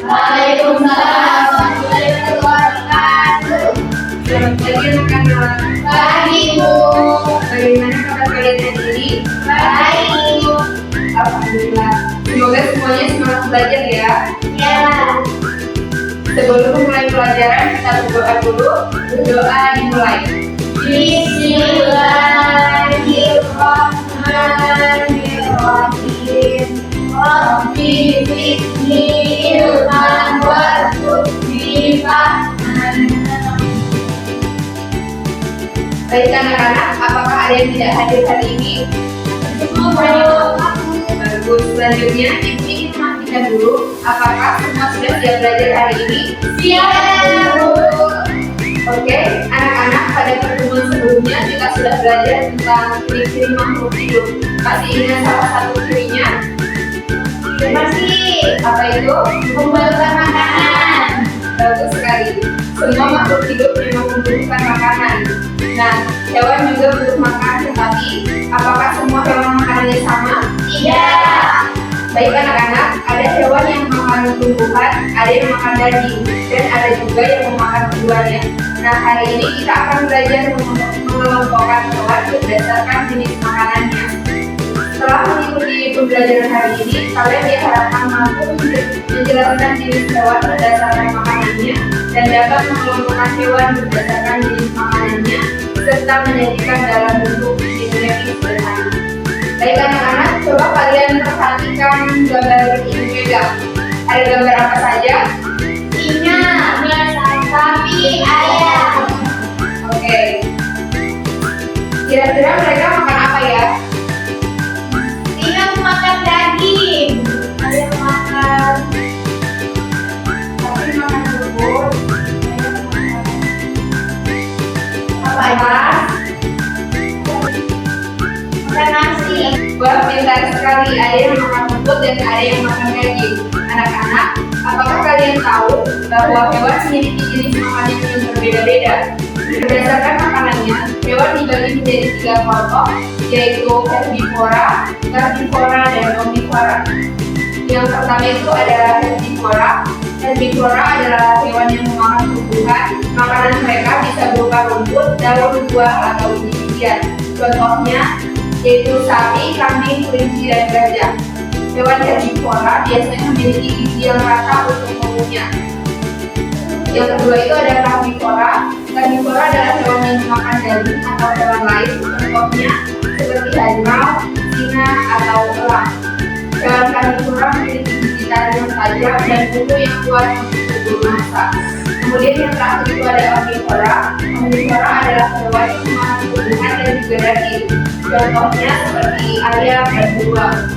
Waalaikumsalam warahmatullahi wabarakatuh. Selamat pagi anak-anak. Pagi, Bu. Bagaimana kabar kalian hari ini? Baik. Alhamdulillah. Semoga semuanya semangat belajar ya. Ya. Sebelum memulai pelajaran, kita berdoa dulu. Berdoa dimulai. Bismillahirrahmanirrahim. Rabbi zidni ilman warzuqni fahman. Baik anak-anak, apakah ada yang tidak hadir hari ini? Bagus. Selanjutnya, ibu ingin memastikan dulu apakah semua sudah siap belajar hari ini? Siap, Bu. Oke, anak-anak, pada pertemuan sebelumnya kita sudah belajar tentang ciri-ciri makhluk hidup. Masih ingat salah satu cirinya? Masih Apa itu? membutuhkan makanan. Bagus sekali. Semua makhluk hidup memang membutuhkan makanan. Nah, hewan juga butuh makan, tetapi apakah semua hewan makanannya sama? Tidak. Baik anak-anak, ada hewan yang makan tumbuhan, ada yang makan daging, dan ada juga yang memakan keduanya. Nah, hari ini kita akan belajar mengelompokkan hewan berdasarkan jenis makanannya. Setelah mengikuti pembelajaran hari ini, kalian diharapkan mampu menjelaskan jenis hewan berdasarkan makanannya dan dapat mengelompokkan hewan berdasarkan jenis makanannya serta menyajikan dalam bentuk geometri sederhana. Baik anak-anak, coba kalian perhatikan gambar ini pegang. Ada gambar apa saja? Singa, sapi, ayam. Oke. Kira-kira mereka makan apa ya? Singa makan daging. Ayam makan sapi makan rumput. Apa Apa? Makan nasi. Wah, pintar sekali. Ada yang makan rumput dan ada yang makan daging. Anak-anak, apakah kalian tahu bahwa hewan memiliki jenis makanan yang berbeda-beda? Berdasarkan makanannya, hewan dibagi menjadi 3 kelompok, yaitu herbivora, carnivora, dan omnivora. Yang pertama itu adalah herbivora. Herbivora adalah hewan yang memakan tumbuhan. Makanan mereka bisa berupa rumput, daun, buah, atau biji-bijian. Contohnya yaitu sapi, kambing, kelinci, dan gajah. Hewan herbivora biasanya memiliki gigi yang rata untuk mengunyah. Yang kedua itu ada karnivora. Karnivora adalah hewan yang memakan daging atau hewan lain, contohnya seperti harimau, singa, atau elang. Hewan karnivora memiliki gigi tajam dan kuku yang kuat untuk berburu massa. Kemudian yang terakhir itu ada omnivora. Omnivora adalah hewan yang memakan tumbuhan dan juga daging. Contohnya seperti ayam dan beruang.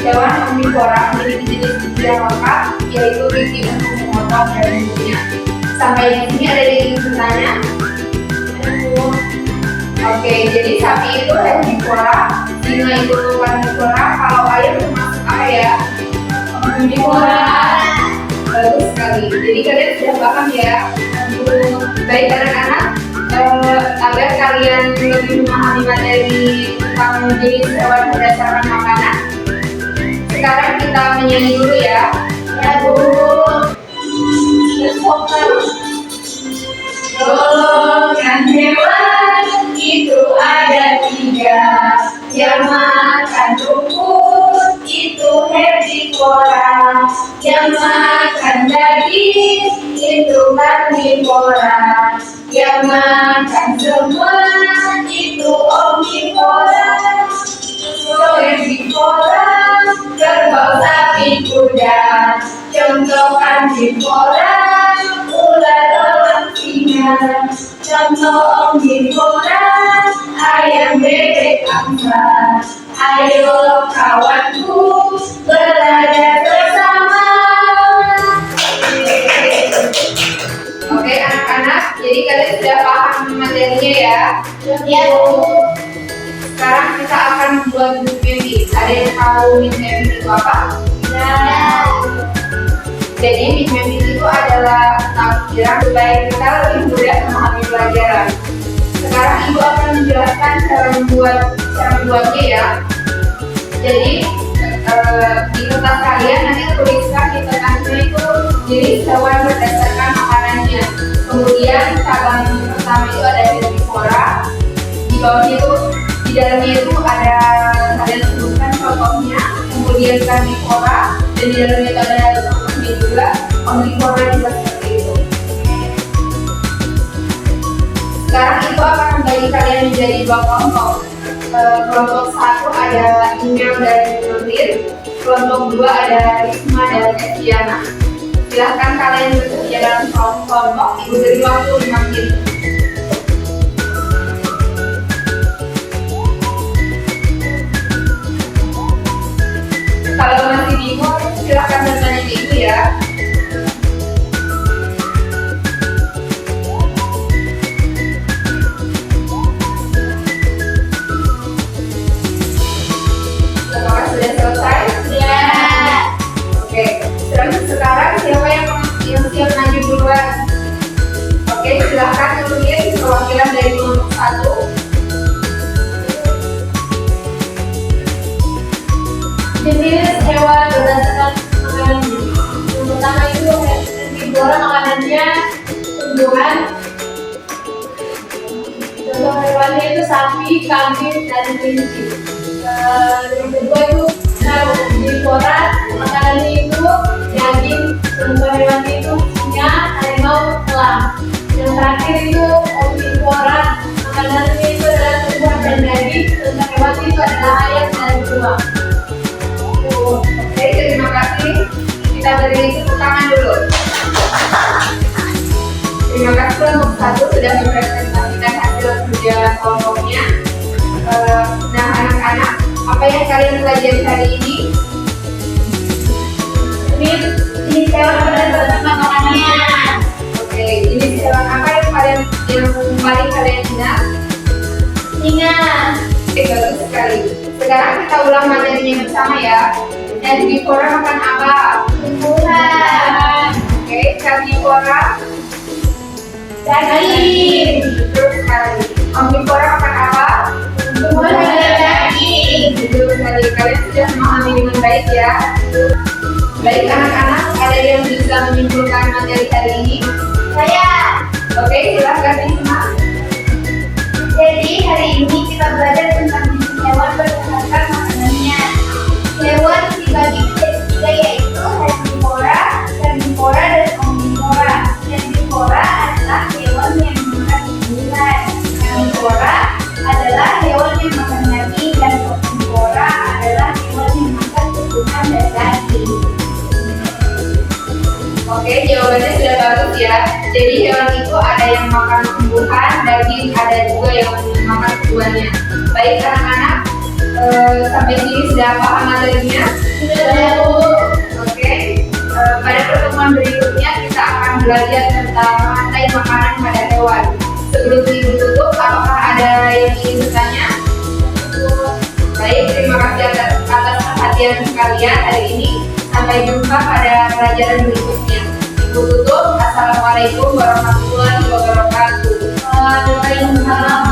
Hewan omnivora memiliki jenis gigi yang lengkap, yaitu gigi untuk memotong dan mengunyah. Sampai di sini ada yang bertanya? Oke, jadi sapi itu herbivora, singa itu karnivora, kalau ayam termasuk apa ya? Omnivora. Bagus sekali. Jadi kalian sudah paham ya? Baik anak-anak, agar kalian lebih memahami materi tentang jenis hewan berdasarkan makanan. Sekarang kita menyanyi dulu ya. Ya, Bu. Golongan hewan itu ada 3, yang makan rumput itu herbivora, yang makan daging itu karnivora, yang makan semua itu omnivora. Herbivora, kerbau, sapi, kuda. Contoh karnivora, ular, elang, singa. Contoh omnivora, ayam, bebek, angsa. Ayo kawanku, belajar bersama. Oke anak-anak, jadi kalian sudah paham materinya ya? Ya, Bu. Sekarang kita akan membuat mimpi. Ada yang tahu mimpi itu apa? Ya. Jadi mimpi itu adalah tampilan supaya kita lebih mudah memahami pelajaran. Sekarang ibu akan menjelaskan cara membuatnya ya. Jadi di kertas kalian nanti tuliskan di tengahnya itu jenis hewan berdasarkan makanannya. Kemudian cabang pertama itu ada herbivora. Di bawahnya itu, di dalamnya itu ada kalian sebutkan contohnya. Kemudian karnivora, dan di dalamnya itu ada contohnya juga. Omnivora juga seperti itu. Sekarang itu akan membagi kalian menjadi dua kelompok. Kelompok satu ada Imel dan Nurdin. Kelompok dua ada Risma dan Etiana. Silahkan kalian bekerja dalam kelompok. Ibu beri waktu 5 menit. Kalau masih bingung, silahkan bertanya ke ibu ya. Apakah sudah selesai? Ya. Oke. Sekarang siapa yang siap maju duluan? Oke, silahkan tulis perwakilan dari kelompok satu. Jenis hewan berdasarkan makanannya. Yang pertama itu herbivora, makanannya tumbuhan. Contoh hewannya itu sapi, kambing, dan kelinci. Yang kedua itu herbivora, makanannya itu daging. Contoh hewannya itu singa, harimau, elang. Yang terakhir itu omnivora, makanannya itu adalah tumbuhan dan daging. Contoh hewannya itu adalah ayam dan beruang. Oke, terima kasih. Kita beri tepuk tangan dulu. Terima kasih kelompok satu sudah mempresentasikan hasil kerja kelompoknya. Nah, anak-anak, apa yang kalian pelajari hari ini? Ini hewan berdasarkan makanannya. Oke, ini hewan apa yang paling kalian ingat? Singa. Oke, bagus sekali. Sekarang kita ulang materinya bersama ya. Herbivora makan apa? Tumbuhan. Oke, karnivora. Daging. Betul sekali. Omnivora makan apa? Tumbuhan dan daging. Betul sekali. Kalian sudah memahami dengan baik ya. Baik anak-anak, ada yang bisa menyimpulkan materi hari ini? Saya. Oke, silahkan Risma. Jadi hari ini kita belajar tentang jenis hewan berdasarkan makanannya. Hewan dibagi menjadi tiga, yaitu herbivora, karnivora, dan omnivora. Herbivora adalah hewan yang makan tumbuhan. Karnivora adalah hewan yang makan daging, dan omnivora adalah hewan yang makan tumbuhan dan daging. Oke, jawabannya sudah bagus ya. Jadi hewan itu ada yang makan tumbuhan, daging, ada juga yang makan tumbuhannya. Baik anak-anak, sampai sini sudah paham materinya? Sudah. Oke, pada pertemuan berikutnya kita akan belajar tentang rantai makanan pada hewan. Sebelum ibu tutup, apakah ada yang ingin bertanya? Baik, terima kasih atas perhatian kalian hari ini. Sampai jumpa pada pelajaran berikutnya. Ibu tutup. Assalamualaikum warahmatullahi wabarakatuh. Waalaikumsalam.